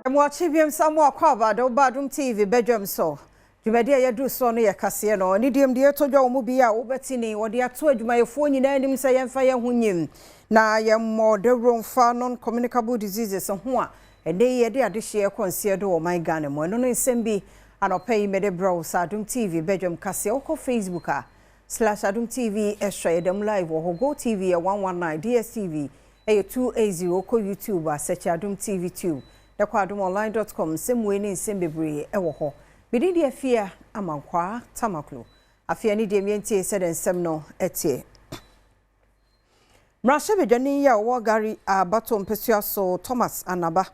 Mwachibiam Samuel Kwaba do Badwam TV Badwam so. Dwumadia yadu so no ye kase no. Ni diem de to dwa omu bia obetini wo de ato adwumayefo nyina anim se yemfa ye hunyim. Na ye modern fa non communicable diseases ho a ene ye de adehye konse do o my Ghana mo no nsem bi anopai mede browse Adom TV Badwam kase oko Facebook /Adom TV extra Adom live wo go TV 119 DSTV 280 oko YouTube search Adom TV 2 adomonline.com semwe ni sembebre ewo ho bidi de afia amankwa tamaklo afia ni de mientie se den nsem no etie mrashe bedwani ya wo gari abato mpesua so Thomas Anaba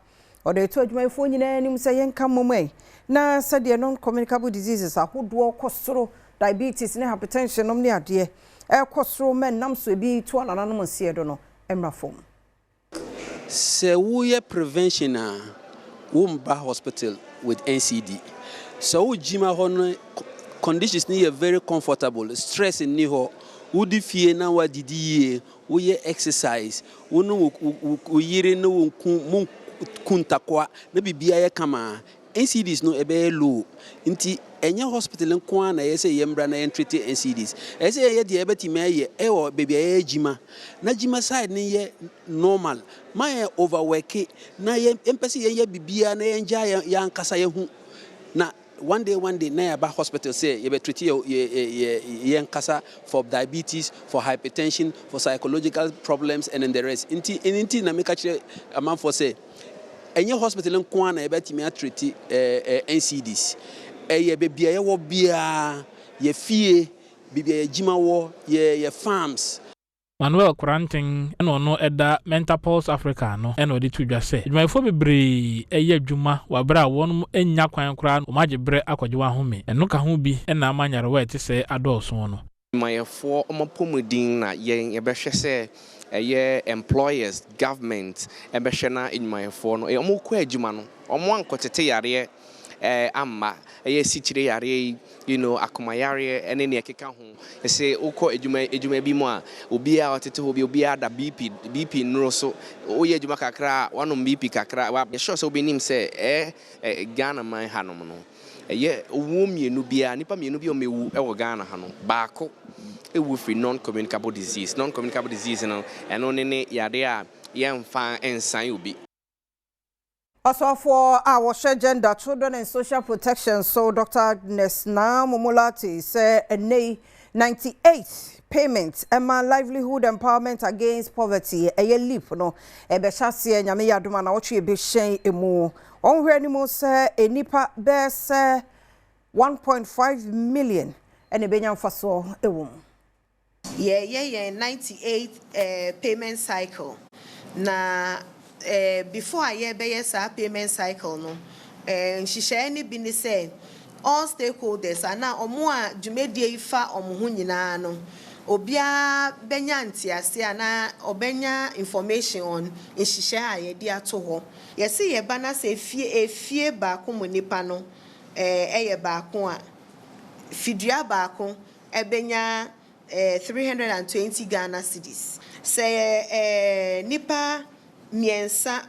ode to adwumayefo nyina nim se yenka momai na se de non communicable diseases ahodo kosoro diabetes ne hypertension nom ne ade kosoro men nam so bi to anananom nsie do no emrafom se we prevention Womba hospital with NCD. So Jima Hon conditions are very comfortable. Stress in Niho. Would fear now what did ye? We exercise. We no we no kuntakwa. Maybe be kama. NCD is no ebe low. Inti any hospital in Kwana say yembra na treat NCDs. I say ye the ebeti me or baby jima. Na jima side ni ye normal. My overwork na ye empesi ye bibia na enja ya nkasa ye hu. Na one day na ba hospital say ye be treat ye nkasa for diabetes, for hypertension, for psychological problems and then the rest. Inti na make actually a man for say any hospital in Kwana ebeti me treat NCDs. Ye bibia ye wo bia ye fie bibia ye jima wo ye farms. Manuel Quarantine no eda Mental Pulse Africa no eno de tudwa se adwumayefo bebre eye adwuma wabra won enya kwan kra o magyebre akwadwe ahome eno ka ho bi na amanyare wa ete se adolso no adwumayefo omapomudin na ye behwe se eye employers government behwe na adwumayefo no omukọ adwuma no omo ankotete yare amma sichire yare akoma yare ene ne ekeka ho say ukọ edwuma bi mu a obi a otete ho bi obi a da BP nro so oye edwuma kakra wanom BP kakra wa sure so obi nim say Ghana man hanom no owo mienu bia nipa mienu bi o mewu e wo Ghana ha no baako ewu free non-communicable disease no eno ne yare a yemfa ensan obi. Also for our gender, children and social protection, so Doctprs now Momolati say a 98 payments Emma livelihood empowerment against poverty a leap no e be chase nyame yadoma na ochi be shen emu onhwe ni mo say enipa be say 1.5 million and e be nyamfa so ewum 98 payment cycle na before I be payment cycle no she share any business say all stakeholders and now omo a dwumedie ifa omo ho nyina no obia benya ntiase ana obenya information on nhihye a ye di ato ho ye se ye ba na se efie ba ko mo nipa no eye ba ko a fidua ba ko ebenya 320 Ghana cedis say nipa miensa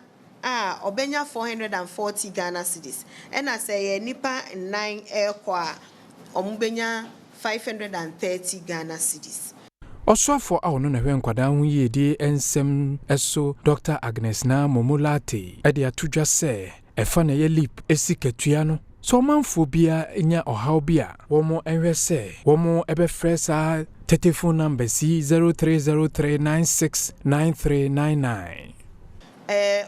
obenya 440 Ghana cedis and I say nipa 9 kwa omubenya 530 Ghana cedis. Also for our no hwe nkwada hu yedi ensem eso Dr. Agnes na Momolati ade atudwa se efa na ye lip esikatua no so manfo bia nya ohaw bia womo enhwe se womo ebe fresa telephone number C0303969399.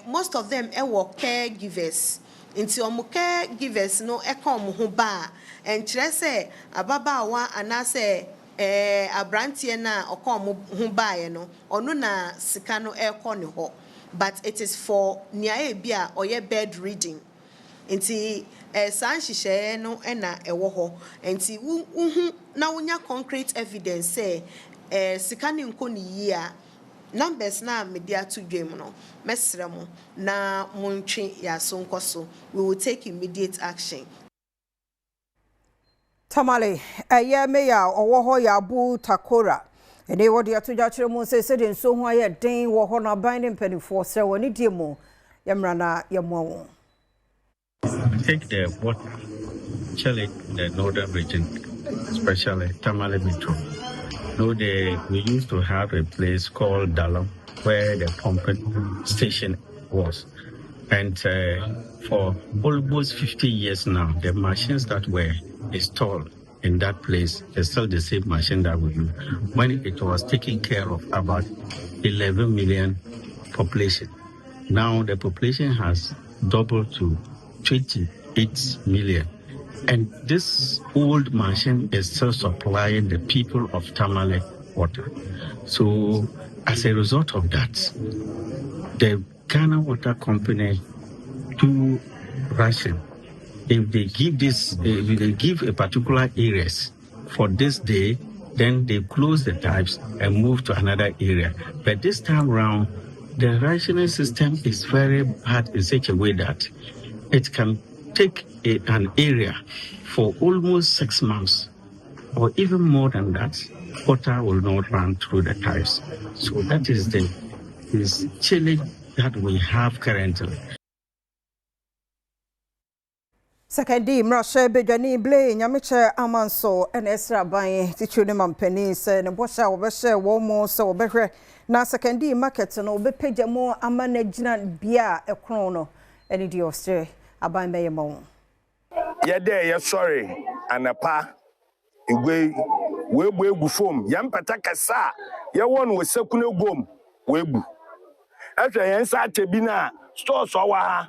Most of them work caregivers. Into caregivers no come ho ba and say ababaawa anase abrantie na okom ho ba no ono na sika no ekọ ne ho but it is for nia bia oye bed reading nti san hihye no na ewo ho nti hu na wonya concrete evidence say sika ne nko ne yi a numbers na media to game no mesremo na montwe ya sonkoso we will take immediate action. Tamale eye meya owo ho ya bu takora Ene wodi atoja kire mu se de nso ho aye den wo ho na ban ne mpanifo se woni die mu yemra na yemo. Take the water, Chile, the northern region, especially Tamale Metro. We used to have a place called Dalam where the pumping station was. And for almost 50 years now, the machines that were installed in that place is still the same machine that we use. When it was taking care of about 11 million population. Now the population has doubled to 28 million. And this old machine is still supplying the people of Tamale water. So as a result of that, the Ghana Water Company do ration. If they give a particular areas for this day, then they close the taps and move to another area. But this time around, the rationing system is very bad in such a way that it can take an area for almost 6 months or even more than that. Water will not run through the taps. So that is the challenge that we have currently. Secondly, Mrashe Bejani Blay, Yamiche Amanso, and Esra Bay, Tichuni Mampeni, said, and Washa, Wesha, Womo, so better. Now, secondly, markets and obe page more amanagina bia a chrono, and idiostre, Abai Mayamon. Yade, sorry, and a pa, we bufum, Yampataka sa, ya one with Sekuno Gom, Webu. After Yansa Tebina. Store so wa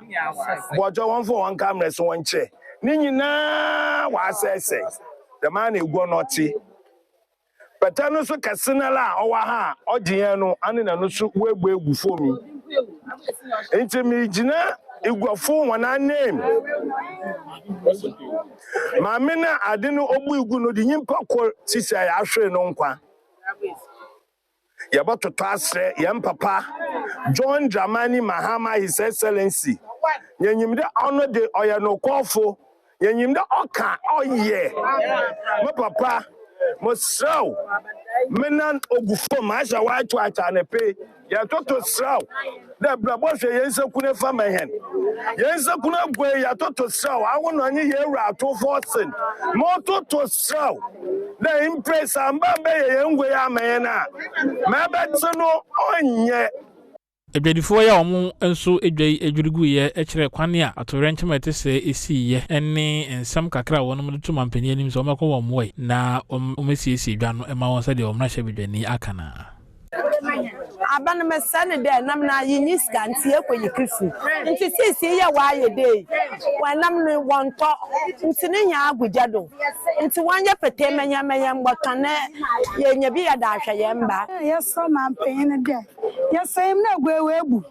but one for one camera so one chair ni na wa say the man e go noti but no so kasina la o wa ha ojian no ane na no so wegbu egu fomi enti mi gina igwafo wana name ma me na ade no obu igu no di nyimpa ko sisi ya ahwe no nkwa Yabato Tasre, Yam Papa, John Dramani Mahama, His Excellency. Yenyim de honor de Oyano Kofo, Yenyim de Oka, oh yeah. My papa, Mosrow, Menan Ogufo, Masha White White and a pay, Yatoto Srow, the Blabosha Yensa Kuna Famahen. Yensa Kuna Gwe, Yatoto Srow, I want to hear out to Fortson, Moto to Srow. The impress and Bambe young way amena. Mabetsono onye. Ebedifo ya omo enso edwai edwurugu ye ekire kwane a atorenchema tese esi ye ene ensam kakra wono mde to mampani anim so omekọ wo moy na omesiesi edwa no ema won se de omra hye bedwani akana. Abana mesane de nam na yinyi skanti ekwenyi krifu nti sisi ye wa ye de wanam ne wonto nti ne nya agujado nti wanye pete menya mbotane ye nya bi ya da hwe ye mba yeso mampene de yeso im na gwewebu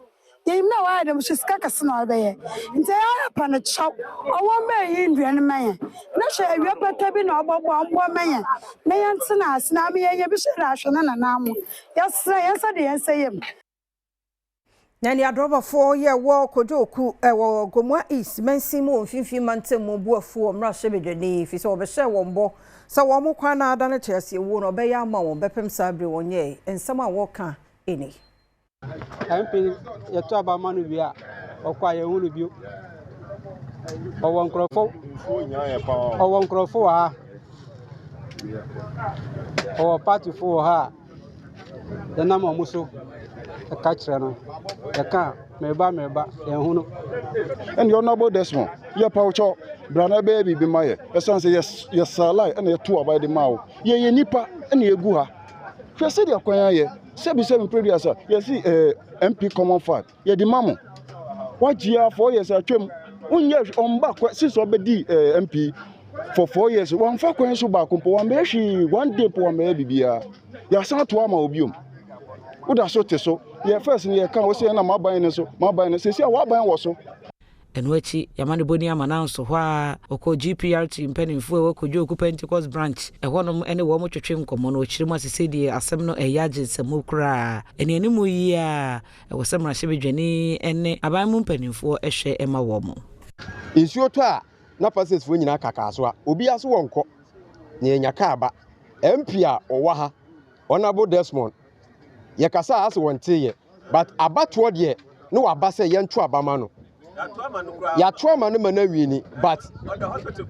yim na wa dem shiska kasna obeye nti ya pa na chaw owo me yi ndua ne men na hwe awie pete bi na obobbo mbo men na yente na asna me ye bi hwe hwe na namu yeso de yensayem Nani adroba 4 year war kojoku ewo gomwa is mensimu mfimfi mantemu buafu Mrashe Bejani fi so obehye wombo sa wo mo kwana ada na chese wo no be ya ma wo bepem sabre wonye ensama wo ka eni MP yeto abamanu bia okwa ye hunu bio owo nkrofo ha owo party fo ha yana mo muso ka kire no ka meba ye hunu and you know about this one ye paucho brana baby bi maye esan say yes salai and ye to about the mawo ye nipa and ye gu ha hwe se de kwan ye sebi previous ye see MP common fact ye di mamo wajia 4 years atwem unye omba since obedi MP for 4 years one fa kwan so ba kompo one be hwi one day po one be bibia ya san to ama obiom uda so te so ye first ye kan wo se na maban ne so se se waban wo so enwachi yamane boni amana nso ho a oko GPRT mpanimfo we ko joku Pentecost branch ehonom ene wo mo twetwe nkomo no okiremu asese die asem no eyaje samukra ene animu yi a wo se Mrashe Bejani ene aban mu mpanimfo ehwe ema wo mo insuo to a na passes nyina kaka so a obi aso wonko ne nyaka aba MP a owa ha Honorable Desmond yɛkasa as one tie but abatoɔ deɛ no waba sɛ yɛnto abama no yɛato ama no ma na wieni but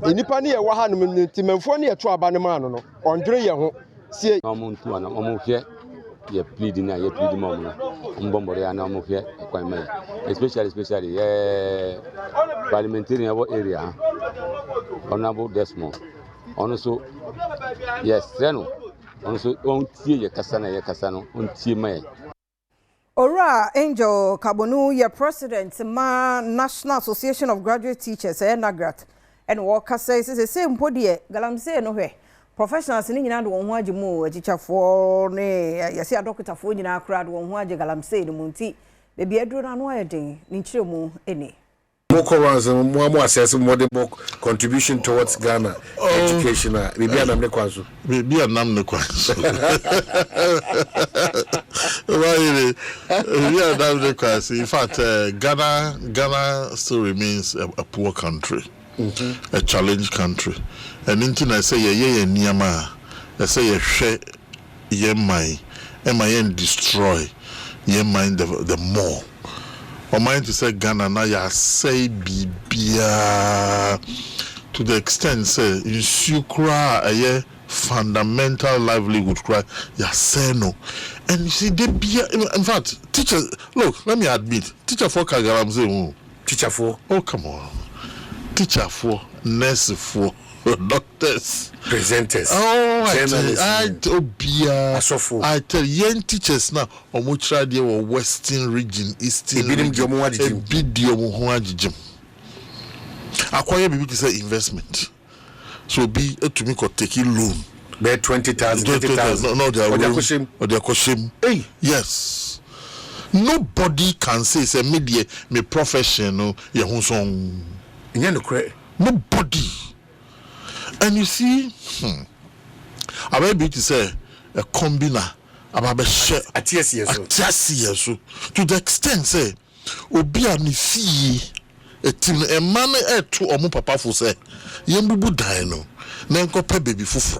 enipa ne yɛwɔ ha no ntimanfoɔ ne yɛto aba no ma no ɔndwere yɛ ho sie ɔmo ana ɔmo hwɛ yɛ plead na yɛ plead ma ɔmo no ɔmo bɔmbɔre ana ɔmo hwɛ kwan ma especially parliamentarian area Honorable Desmond ɔno so yes no ɔno so ɔntie yɛ kasa no ɔntie ma yɛ Ora Angel Kabonu, your president, ma National Association of Graduate Teachers, NAGRAT, and Walker says it's the same podie, Galamsey no way. Professionals in England won't want you more, a teacher for ne, you see a doctor for in our crowd won't want you Galamsey the Munti, baby, I do not know anything, Nichimu, any. More assess more contribution towards Ghana education. Maybe I'm the kwazu. Maybe I'm the kwazu. In fact, Ghana still remains a poor country, a challenged country. And until I say ye niyama, I say ye share ye mind, and destroy ye mind the more. I mind to say Ghana na ya say bibia to the extent say in sukra a fundamental livelihood cry ya say no. And you see they be in fact teachers look let me admit teacher for Galamsey teacher for oh come on teacher for nurse for doctors presenters I tell young teachers now omutra dey were western region eastern region acquire bibi to say investment so be to me could take loan be 20,000 no they are question hey yes nobody can say media me professional ye hu son nobody. And you see, I may be to say a combina about a share at yes, to the extent say, Obia ni fee a team a man to or papa for say, Yambu Dino, Nanko baby fufu,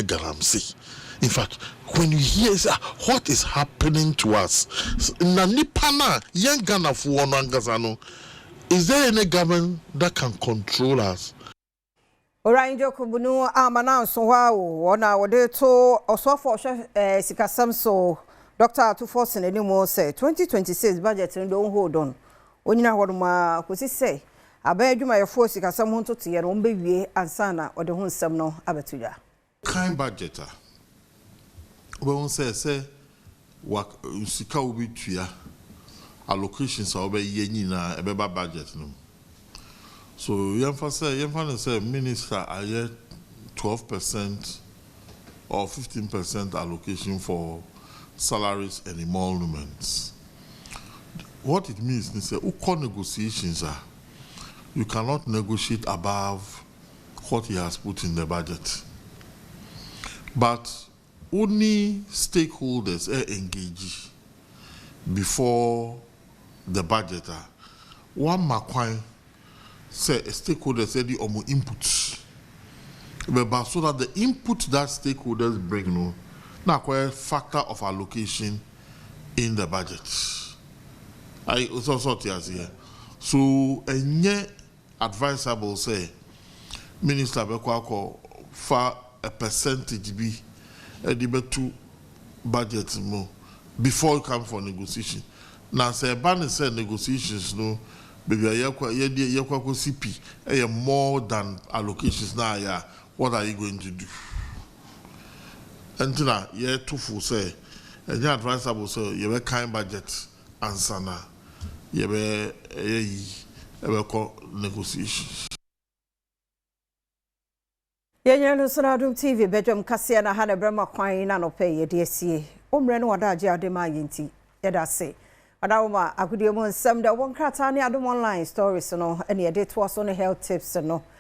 Galamsey. In fact, when you hear what is happening to us, Nanipana, young Ghana for one Gazano, is there any government that can control us? Ora Angel Kabunu amana so wa na wode to osofo sikasam so Doctprs in anymore say 2026 budget don't hold on. Onyina hodoma kosi say abadwuma yefo sikasam ho to tie no mbewie ansana ode ho nsam no abatuja. Kind budgeter. We won say wa sika obi tua allocations are be ye nyina ebeba budget no. So Yemfa say minister I 12% or 15% allocation for salaries and emoluments. What it means is that negotiations are you cannot negotiate above what he has put in the budget. But only stakeholders are engaged before the budgeter. One makwan say a stakeholder said the inputs. But so that the input that stakeholders bring no now quite a factor of allocation in the budget. I also thought here. So a advisable say Minister Bekwako for a percentage be a debate to budget more before you come for negotiation. Now say ban say negotiations no baby yakwa CP more than allocations now yeah. What are you going to do? And now yeah too full say and the advisable say you have kind budget answer now. You have call negotiations. Yenya lusana Adom TV Badwam kasia na hana brema kwan na no pay ye DSA. Omre no wada age adema yenti. Yeda say. Adawoma agudie mo nsem da won krata ne Adom online stories no ene ye de to so no health tips no.